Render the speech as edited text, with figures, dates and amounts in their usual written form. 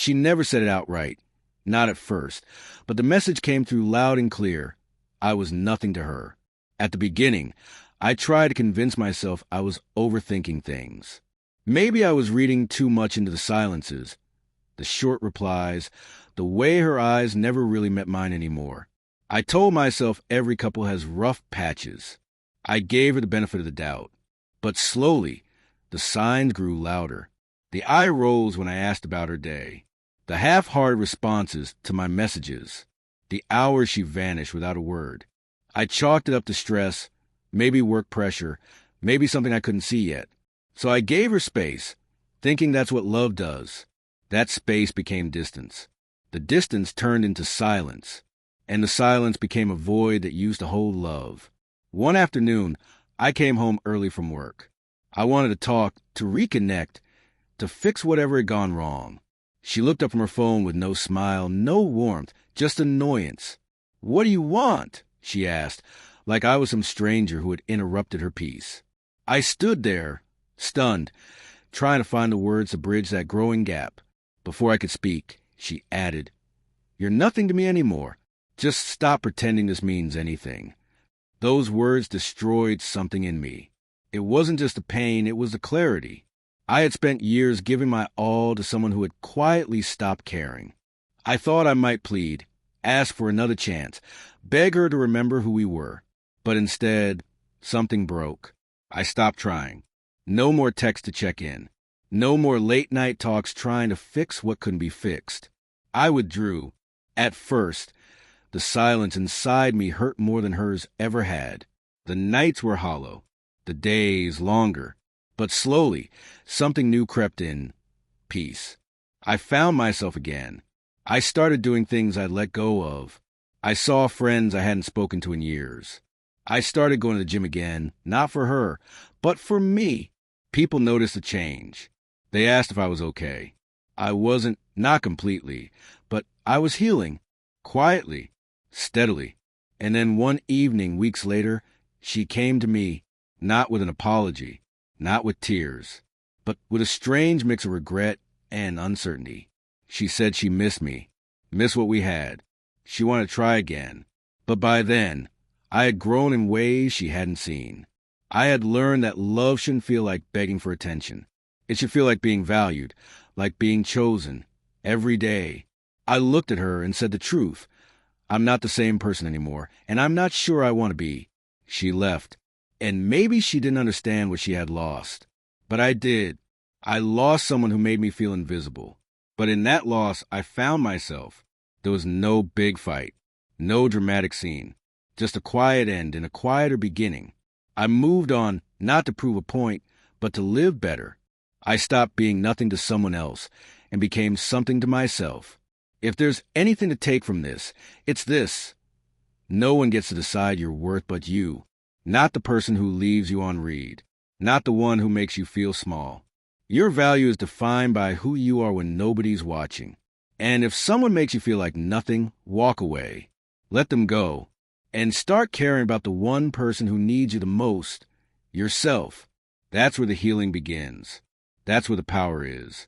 She never said it outright, not at first, but the message came through loud and clear. I was nothing to her. At the beginning, I tried to convince myself I was overthinking things. Maybe I was reading too much into the silences, the short replies, the way her eyes never really met mine anymore. I told myself every couple has rough patches. I gave her the benefit of the doubt. But slowly, the signs grew louder. The eye rolls when I asked about her day. The half-hearted responses to my messages. The hours she vanished without a word. I chalked it up to stress, maybe work pressure, maybe something I couldn't see yet. So I gave her space, thinking that's what love does. That space became distance. The distance turned into silence, and the silence became a void that used to hold love. One afternoon, I came home early from work. I wanted to talk, to reconnect, to fix whatever had gone wrong. She looked up from her phone with no smile, no warmth, just annoyance. "What do you want?" she asked, like I was some stranger who had interrupted her peace. I stood there, stunned, trying to find the words to bridge that growing gap. Before I could speak, she added, "You're nothing to me anymore. Just stop pretending this means anything." Those words destroyed something in me. It wasn't just the pain, it was the clarity. I had spent years giving my all to someone who had quietly stopped caring. I thought I might plead, ask for another chance, beg her to remember who we were. But instead, something broke. I stopped trying. No more text to check in. No more late-night talks trying to fix what couldn't be fixed. I withdrew. At first, the silence inside me hurt more than hers ever had. The nights were hollow, the days longer. But slowly, something new crept in. Peace. I found myself again. I started doing things I'd let go of. I saw friends I hadn't spoken to in years. I started going to the gym again, not for her, but for me. People noticed the change. They asked if I was okay. I wasn't, not completely, but I was healing. Quietly, steadily. And then one evening, weeks later, she came to me, not with an apology, not with tears, but with a strange mix of regret and uncertainty. She said she missed me, missed what we had. She wanted to try again. But by then, I had grown in ways she hadn't seen. I had learned that love shouldn't feel like begging for attention. It should feel like being valued, like being chosen, every day. I looked at her and said the truth. I'm not the same person anymore, and I'm not sure I want to be. She left, and maybe she didn't understand what she had lost. But I did. I lost someone who made me feel invisible. But in that loss, I found myself. There was no big fight, no dramatic scene, just a quiet end and a quieter beginning. I moved on, not to prove a point, but to live better. I stopped being nothing to someone else and became something to myself. If there's anything to take from this, it's this. No one gets to decide your worth but you, not the person who leaves you on read, not the one who makes you feel small. Your value is defined by who you are when nobody's watching. And if someone makes you feel like nothing, walk away. Let them go. And start caring about the one person who needs you the most, yourself. That's where the healing begins. That's where the power is.